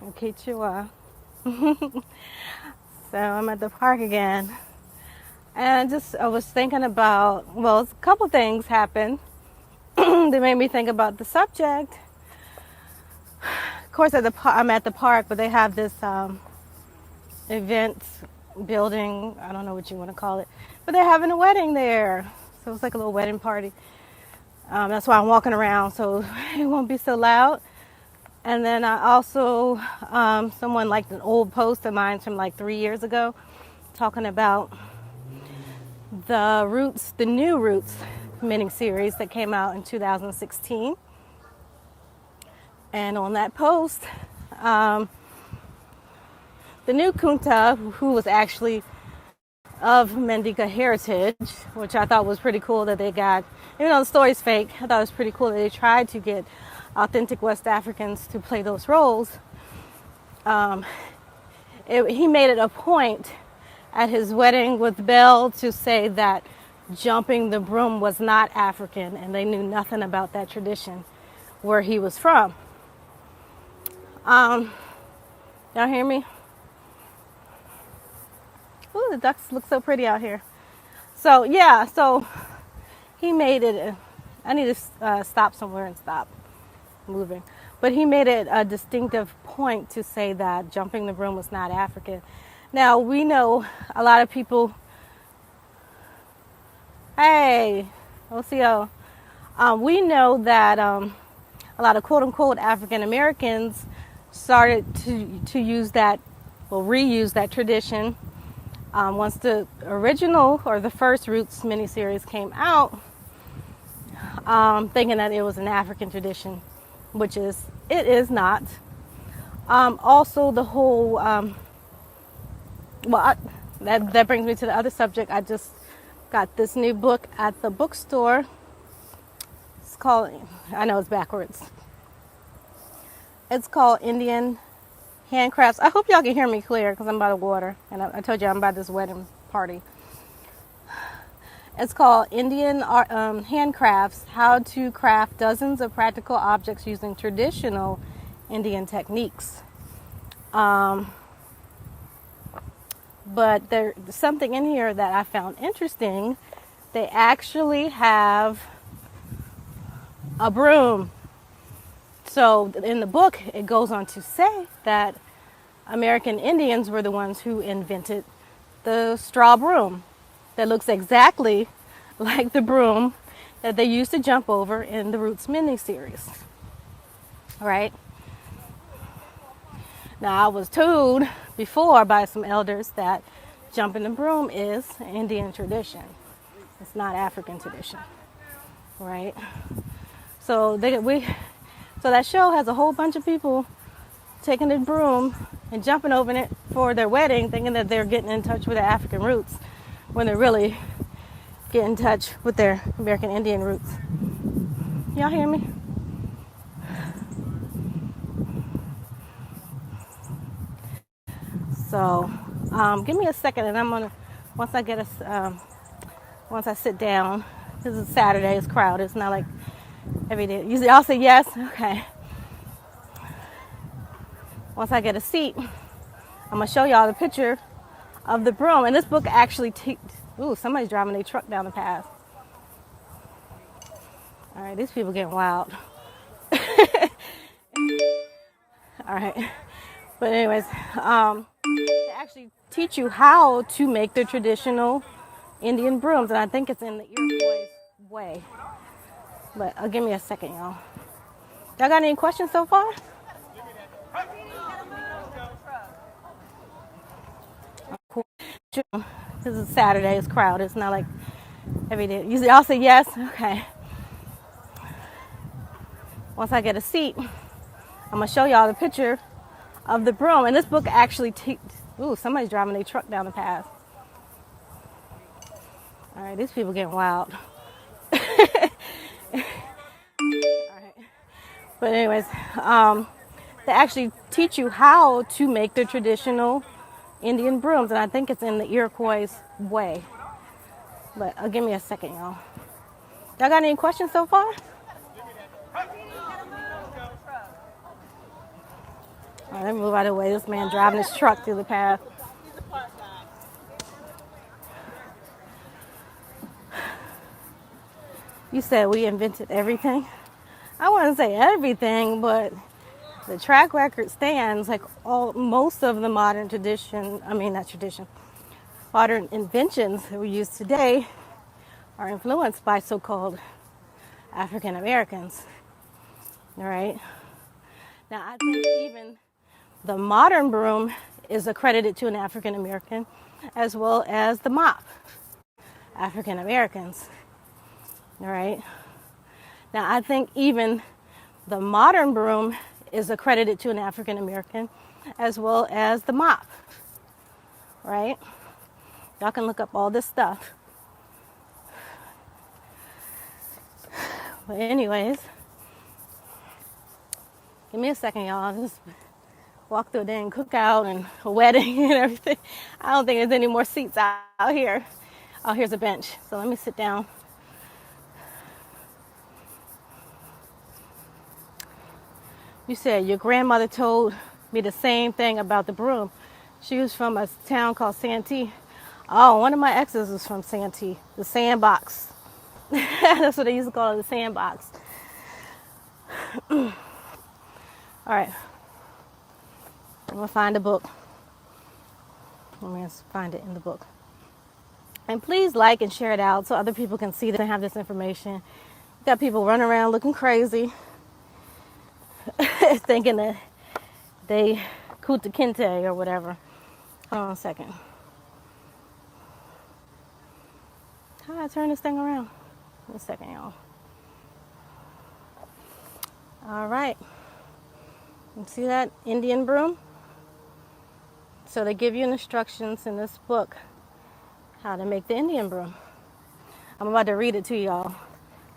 Okay, Chua. So I'm at the park again. And I was thinking about, well, a couple things happened that made me think about the subject. Of course, I'm at the park, but they have this event building. I don't know what you want to call it, but they're having a wedding there. So it's like a little wedding party. That's why I'm walking around, so it won't be so loud. And then I also, someone liked an old post of mine from like 3 years ago, talking about the new Roots miniseries that came out in 2016. And on that post, the new Kunta, who was actually of Mendika heritage, which I thought was pretty cool that they got, even though the story's fake, I thought it was pretty cool that they tried to get authentic West Africans to play those roles. He made it a point at his wedding with Belle to say that jumping the broom was not African, and they knew nothing about that tradition where he was from. Y'all hear me? Ooh, the ducks look so pretty out here. So yeah, so he made it. I need to stop somewhere and stop moving. But he made it a distinctive point to say that jumping the broom was not African. Now we know a lot of people. Hey, OCO. We know that a lot of quote unquote African Americans started to use that, well, reuse that tradition once the original or the first Roots miniseries came out, thinking that it was an African tradition, which it is not. Also, the whole that brings me to the other subject. I just got this new book at the bookstore. It's called, I know it's backwards. It's called Indian Handcrafts. I hope y'all can hear me clear because I'm by the water, and I told you I'm by this wedding party. It's called Indian Handcrafts: How to Craft Dozens of Practical Objects Using Traditional Indian Techniques. But there's something in here that I found interesting. They actually have a broom. So in the book, it goes on to say that American Indians were the ones who invented the straw broom that looks exactly like the broom that they used to jump over in the Roots miniseries. Right? Now, I was told before by some elders that jumping the broom is Indian tradition. It's not African tradition. Right? So that show has a whole bunch of people taking the broom and jumping over it for their wedding, thinking that they're getting in touch with their African roots, when they're really getting in touch with their American Indian roots. Y'all hear me? So, give me a second, and I'm gonna once I sit down. This is Saturday. It's crowded. It's not like every day. Usually, I'll say yes. Okay. Once I get a seat, I'm gonna show y'all the picture of the broom. And this book actually somebody's driving their truck down the path. All right, these people getting wild. All right, but anyways, they actually teach you how to make the traditional Indian brooms, and I think it's in the Iroquois way. But give me a second, y'all. Y'all got any questions so far? Cool. This is Saturday. It's crowded. It's not like every day. Usually, I'll say yes. Okay. Once I get a seat, I'm gonna show y'all the picture of the broom. And this book actually somebody's driving their truck down the path. All right, these people getting wild. All right. But anyways, they actually teach you how to make the traditional Indian brooms, and I think it's in the Iroquois way. But give me a second, y'all. Y'all got any questions so far? All right, let me move out of the way. This man driving his truck through the path. You said we invented everything. I wouldn't say everything, but the track record stands. Like most of the modern modern inventions that we use today are influenced by so-called African Americans. All right. Now, I think even the modern broom is accredited to an African American, as well as the mop, African Americans. All right. Now, I think even the modern broom is accredited to an African American, as well as the mop. Right? Y'all can look up all this stuff. But anyways, give me a second, y'all. Just walk through a dang cookout and a wedding and everything. I don't think there's any more seats out here. Oh, here's a bench. So let me sit down. You said your grandmother told me the same thing about the broom. She was from a town called Santee. Oh, one of my exes was from Santee, the sandbox. That's what they used to call it, the sandbox. All right. I'm going to find a book. I'm going to find it in the book. And please like and share it out so other people can see this and have this information. You got people running around looking crazy, thinking that they Kuta Kinte or whatever. Hold on a second. How do I turn this thing around? A second, y'all. All right. You see that Indian broom? So they give you instructions in this book how to make the Indian broom. I'm about to read it to y'all.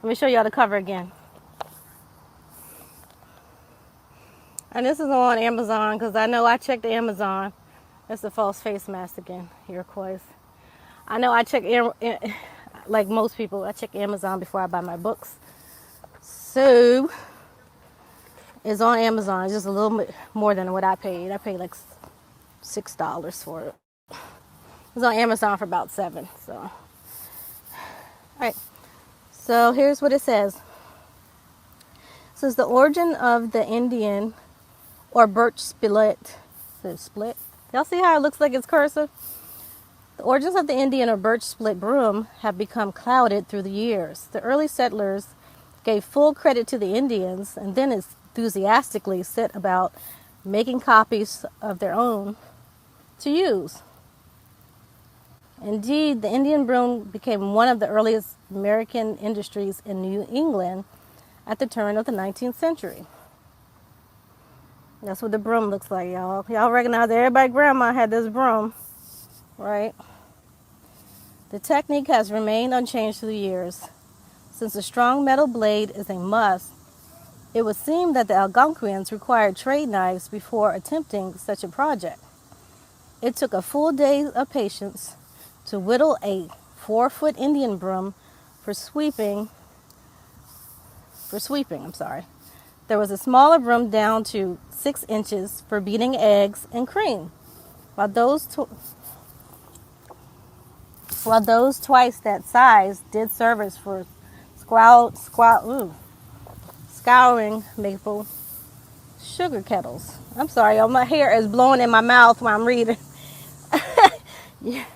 Let me show y'all the cover again. And this is on Amazon because I know I checked Amazon. That's the false face mask again, Iroquois. I know I check, like most people, I check Amazon before I buy my books. So it's on Amazon. It's just a little bit more than what I paid. I paid like $6 for it. It was on Amazon for about $7. So, all right. So here's what it says. It says the origin of the Indian or birch split. Is it split? Y'all see how it looks like it's cursive? The origins of the Indian or birch split broom have become clouded through the years. The early settlers gave full credit to the Indians and then enthusiastically set about making copies of their own to use. Indeed, the Indian broom became one of the earliest American industries in New England at the turn of the 19th century. That's what the broom looks like, y'all. Y'all recognize everybody's grandma had this broom, right? The technique has remained unchanged through the years. Since a strong metal blade is a must, it would seem that the Algonquians required trade knives before attempting such a project. It took a full day of patience to whittle a 4-foot Indian broom for sweeping. There was a smaller broom down to 6 inches for beating eggs and cream, while those twice that size did service for scouring maple sugar kettles. I'm sorry, y'all, my hair is blowing in my mouth when I'm reading. Yeah.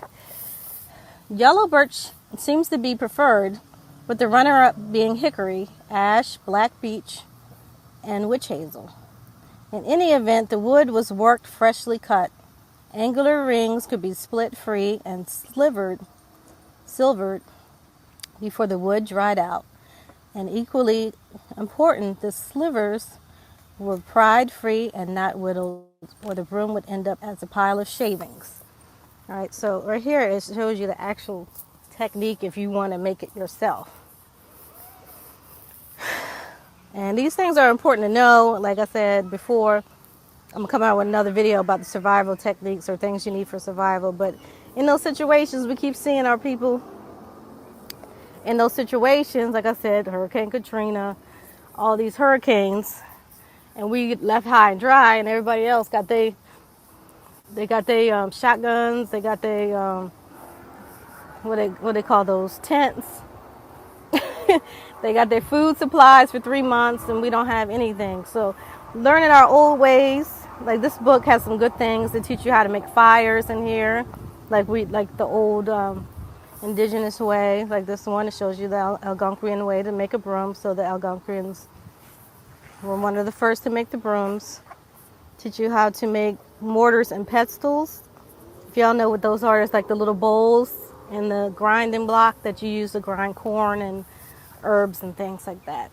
Yellow birch seems to be preferred, with the runner-up being hickory, ash, black beech, and witch hazel. In any event, the wood was worked freshly cut. Angular rings could be split free and silvered before the wood dried out. And equally important, the slivers were pried free and not whittled, or the broom would end up as a pile of shavings. All right, so right here it shows you the actual technique if you want to make it yourself. And these things are important to know. Like I said before, I'm going to come out with another video about the survival techniques or things you need for survival. But in those situations, we keep seeing our people in those situations, like I said, Hurricane Katrina, all these hurricanes, and we left high and dry, and everybody else got they shotguns, they got they what they call those tents. They got their food supplies for 3 months, and we don't have anything. So learning our old ways, like this book has some good things to teach you how to make fires in here, like the old Indigenous way. Like this one, it shows you the Algonquian way to make a broom. So the Algonquians were one of the first to make the brooms. Teach you how to make mortars and pestles. If y'all know what those are, it's like the little bowls and the grinding block that you use to grind corn and herbs and things like that.